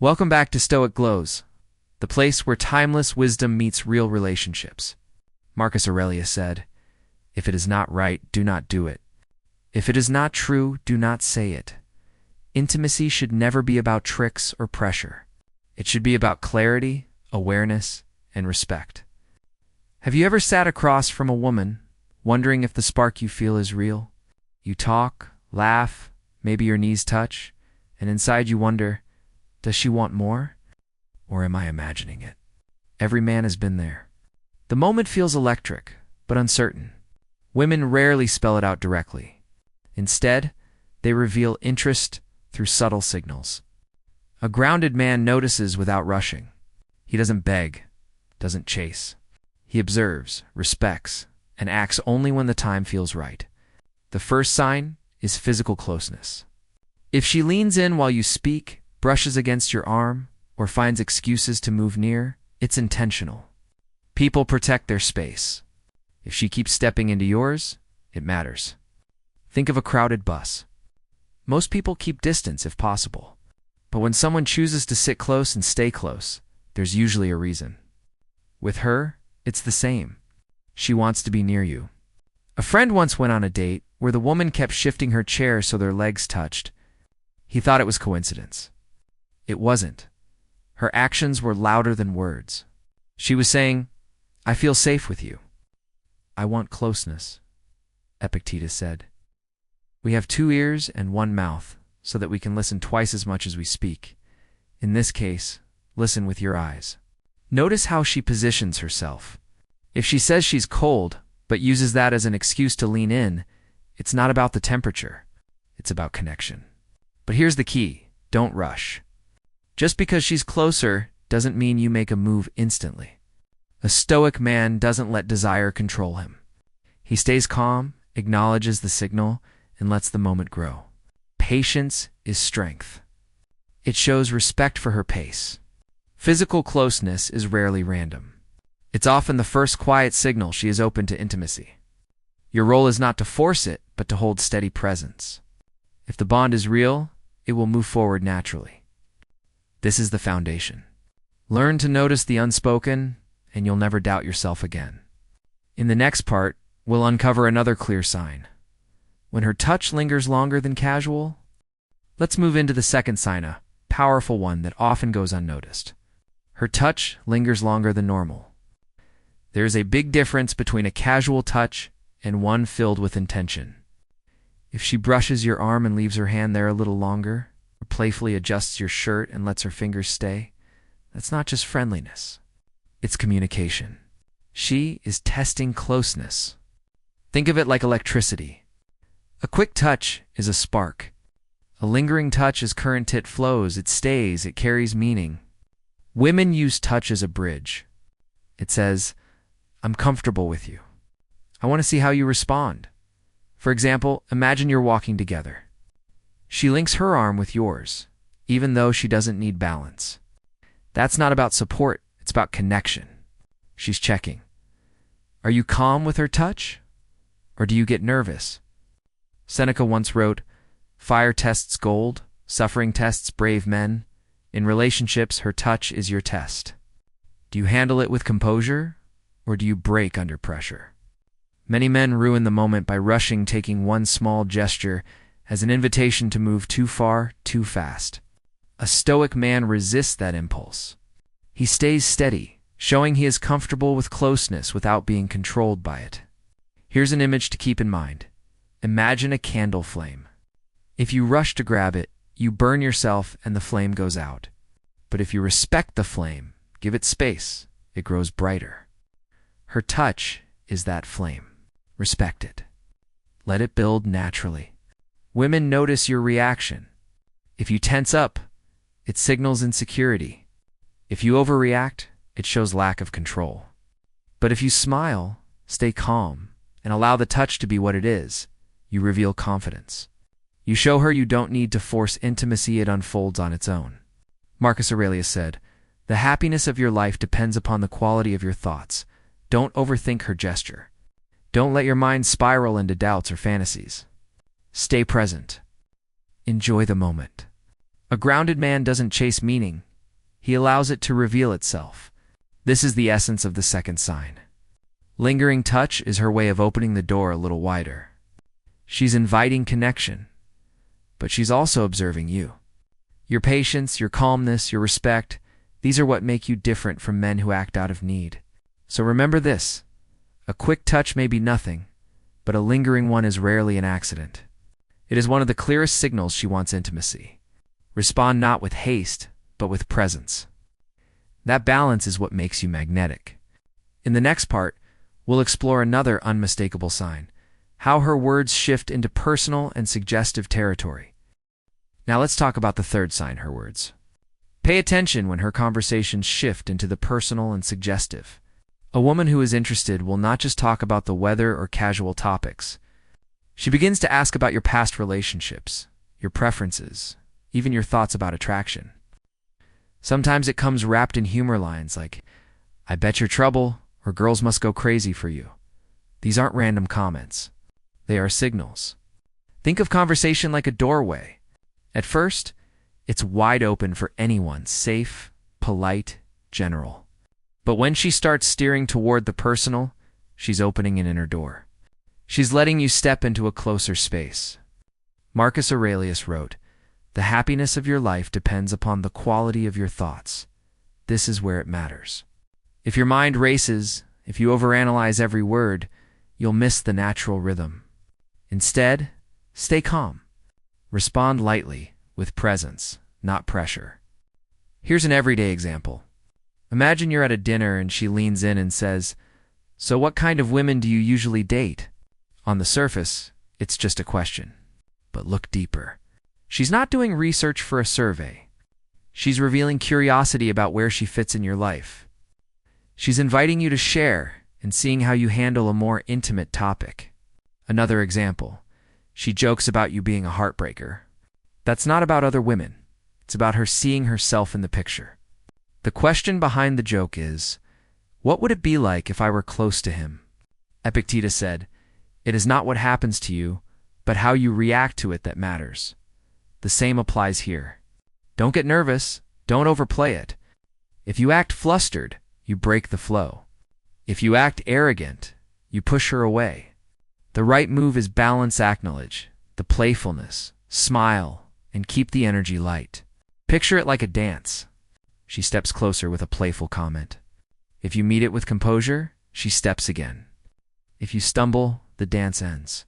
Welcome back to Stoic Glows, the place where timeless wisdom meets real relationships. Marcus Aurelius said, "If it is not right, do not do it. If it is not true, do not say it." Intimacy should never be about tricks or pressure. It should be about clarity, awareness, and respect. Have you ever sat across from a woman, wondering if the spark you feel is real? You talk, laugh, maybe your knees touch, and inside you wonder, does she want more? Or am I imagining it? Every man has been there. The moment feels electric, but uncertain. Women rarely spell it out directly. Instead, they reveal interest through subtle signals. A grounded man notices without rushing. He doesn't beg, doesn't chase. He observes, respects, and acts only when the time feels right. The first sign is physical closeness. If she leans in while you speak, brushes against your arm, or finds excuses to move near, it's intentional. People protect their space. If she keeps stepping into yours, it matters. Think of a crowded bus. Most people keep distance if possible. But when someone chooses to sit close and stay close, there's usually a reason. With her, it's the same. She wants to be near you. A friend once went on a date where the woman kept shifting her chair so their legs touched. He thought it was coincidence. It wasn't. Her actions were louder than words. She was saying, "I feel safe with you. I want closeness," Epictetus said. We have 2 ears and 1 mouth so that we can listen twice as much as we speak. In this case, listen with your eyes. Notice how she positions herself. If she says she's cold, but uses that as an excuse to lean in, it's not about the temperature. It's about connection. But here's the key: don't rush. Just because she's closer doesn't mean you make a move instantly. A stoic man doesn't let desire control him. He stays calm, acknowledges the signal, and lets the moment grow. Patience is strength. It shows respect for her pace. Physical closeness is rarely random. It's often the first quiet signal she is open to intimacy. Your role is not to force it, but to hold steady presence. If the bond is real, it will move forward naturally. This is the foundation. Learn to notice the unspoken, and you'll never doubt yourself again. In the next part, we'll uncover another clear sign. When her touch lingers longer than casual, let's move into the second sign, a powerful one that often goes unnoticed. Her touch lingers longer than normal. There is a big difference between a casual touch and one filled with intention. If she brushes your arm and leaves her hand there a little longer, or playfully adjusts your shirt and lets her fingers stay, that's not just friendliness. It's communication. She is testing closeness. Think of it like electricity. A quick touch is a spark. A lingering touch is current. It flows, it stays, it carries meaning. Women use touch as a bridge. It says, "I'm comfortable with you. I want to see how you respond." For example, imagine you're walking together. She links her arm with yours, even though she doesn't need balance. That's not about support, it's about connection. She's checking. Are you calm with her touch? Or do you get nervous? Seneca once wrote, "Fire tests gold, suffering tests brave men. In relationships, her touch is your test." Do you handle it with composure, or do you break under pressure? Many men ruin the moment by rushing, taking one small gesture as an invitation to move too far, too fast. A stoic man resists that impulse. He stays steady, showing he is comfortable with closeness without being controlled by it. Here's an image to keep in mind. Imagine a candle flame. If you rush to grab it, you burn yourself and the flame goes out. But if you respect the flame, give it space, it grows brighter. Her touch is that flame. Respect it. Let it build naturally. Women notice your reaction. If you tense up, it signals insecurity. If you overreact, it shows lack of control. But if you smile, stay calm, and allow the touch to be what it is, you reveal confidence. You show her you don't need to force intimacy, it unfolds on its own. Marcus Aurelius said, "The happiness of your life depends upon the quality of your thoughts. Don't overthink her gesture. Don't let your mind spiral into doubts or fantasies. Stay present. Enjoy the moment." A grounded man doesn't chase meaning, He allows it to reveal itself. This is the essence of the second sign. Lingering touch is her way of opening the door a little wider. She's inviting connection, but she's also observing you. Your patience, your calmness, your respect, these are what make you different from men who act out of need. So remember this: a quick touch may be nothing, but a lingering one is rarely an accident. It is one of the clearest signals she wants intimacy. Respond not with haste, but with presence. That balance is what makes you magnetic. In the next part, we'll explore another unmistakable sign: how her words shift into personal and suggestive territory. Now let's talk about the third sign, her words. Pay attention when her conversations shift into the personal and suggestive. A woman who is interested will not just talk about the weather or casual topics. She begins to ask about your past relationships, your preferences, even your thoughts about attraction. Sometimes it comes wrapped in humor lines like, "I bet you're trouble," or "Girls must go crazy for you." These aren't random comments. They are signals. Think of conversation like a doorway. At first, it's wide open for anyone, safe, polite, general. But when she starts steering toward the personal, she's opening an inner door. She's letting you step into a closer space. Marcus Aurelius wrote, "The happiness of your life depends upon the quality of your thoughts. This is where it matters." If your mind races, if you overanalyze every word, you'll miss the natural rhythm. Instead, stay calm. Respond lightly, with presence, not pressure. Here's an everyday example. Imagine you're at a dinner and she leans in and says, "So what kind of women do you usually date?" On the surface, it's just a question. But look deeper. She's not doing research for a survey. She's revealing curiosity about where she fits in your life. She's inviting you to share and seeing how you handle a more intimate topic. Another example. She jokes about you being a heartbreaker. That's not about other women. It's about her seeing herself in the picture. The question behind the joke is, what would it be like if I were close to him? Epictetus said, "It is not what happens to you, but how you react to it that matters." The same applies here. Don't get nervous. Don't overplay it. If you act flustered, you break the flow. If you act arrogant, you push her away. The right move is balance, acknowledge the playfulness, smile, and keep the energy light. Picture it like a dance. She steps closer with a playful comment. If you meet it with composure, she steps again. If you stumble, the dance ends.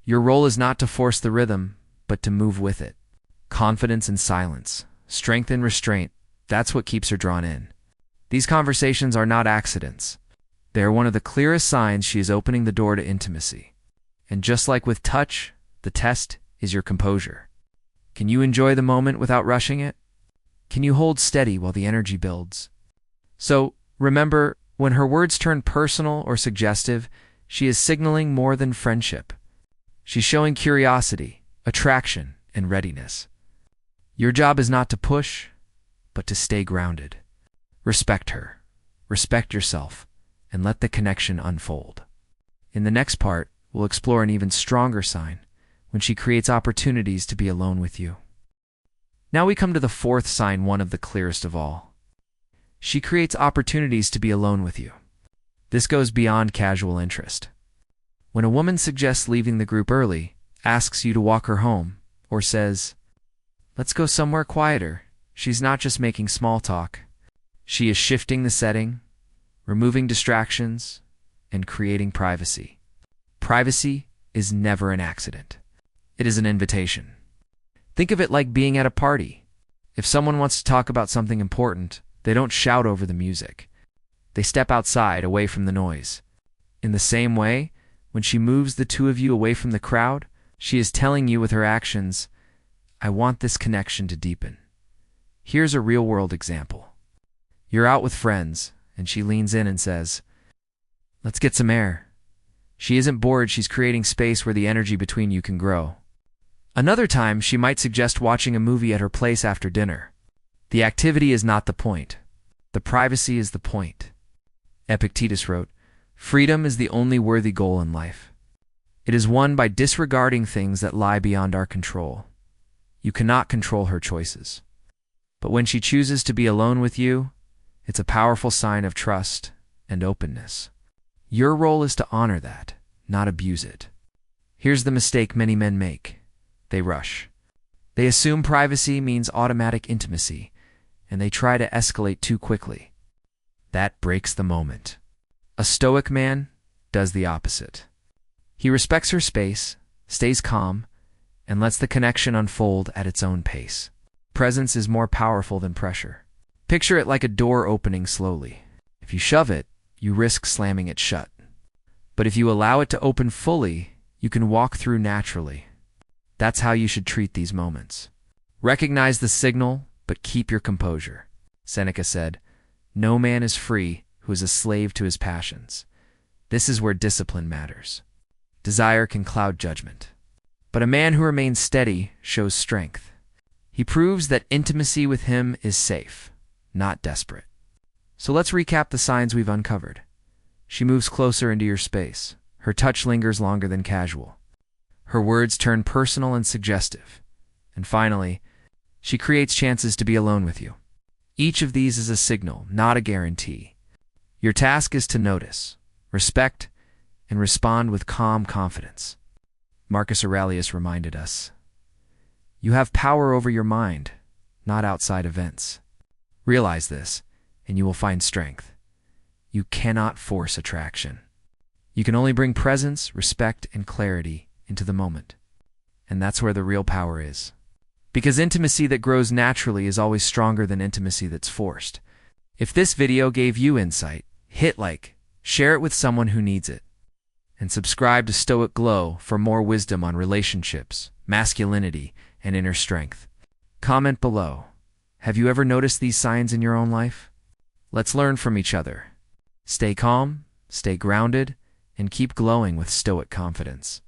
Your role is not to force the rhythm, but to move with it. Confidence and silence, strength and restraint, that's what keeps her drawn in. These conversations are not accidents. They are one of the clearest signs she is opening the door to intimacy. And just like with touch, the test is your composure. Can you enjoy the moment without rushing it? Can you hold steady while the energy builds? So, remember, when her words turn personal or suggestive, she is signaling more than friendship. She's showing curiosity, attraction, and readiness. Your job is not to push, but to stay grounded. Respect her, respect yourself, and let the connection unfold. In the next part, we'll explore an even stronger sign, when she creates opportunities to be alone with you. Now we come to the fourth sign, one of the clearest of all. She creates opportunities to be alone with you. This goes beyond casual interest. When a woman suggests leaving the group early, asks you to walk her home, or says, "Let's go somewhere quieter," she's not just making small talk. She is shifting the setting, removing distractions, and creating privacy. Privacy is never an accident. It is an invitation. Think of it like being at a party. If someone wants to talk about something important, they don't shout over the music. They step outside, away from the noise. In the same way, when she moves the two of you away from the crowd, she is telling you with her actions, "I want this connection to deepen." Here's a real-world example. You're out with friends, and she leans in and says, "Let's get some air." She isn't bored, she's creating space where the energy between you can grow. Another time, she might suggest watching a movie at her place after dinner. The activity is not the point. The privacy is the point. Epictetus wrote, "Freedom is the only worthy goal in life. It is won by disregarding things that lie beyond our control." You cannot control her choices. But when she chooses to be alone with you, it's a powerful sign of trust and openness. Your role is to honor that, not abuse it. Here's the mistake many men make. They rush. They assume privacy means automatic intimacy, and they try to escalate too quickly. That breaks the moment. A stoic man does the opposite. He respects her space, stays calm, and lets the connection unfold at its own pace. Presence is more powerful than pressure. Picture it like a door opening slowly. If you shove it, you risk slamming it shut. But if you allow it to open fully, you can walk through naturally. That's how you should treat these moments. Recognize the signal, but keep your composure. Seneca said, "No man is free who is a slave to his passions." This is where discipline matters. Desire can cloud judgment. But a man who remains steady shows strength. He proves that intimacy with him is safe, not desperate. So let's recap the signs we've uncovered. She moves closer into your space. Her touch lingers longer than casual. Her words turn personal and suggestive. And finally, she creates chances to be alone with you. Each of these is a signal, not a guarantee. Your task is to notice, respect, and respond with calm confidence. Marcus Aurelius reminded us, "You have power over your mind, not outside events." Realize this, and you will find strength. You cannot force attraction. You can only bring presence, respect, and clarity into the moment. And that's where the real power is. Because intimacy that grows naturally is always stronger than intimacy that's forced. If this video gave you insight, hit like, share it with someone who needs it, and subscribe to Stoic Glow for more wisdom on relationships, masculinity, and inner strength. Comment below. Have you ever noticed these signs in your own life? Let's learn from each other. Stay calm, stay grounded, and keep glowing with stoic confidence.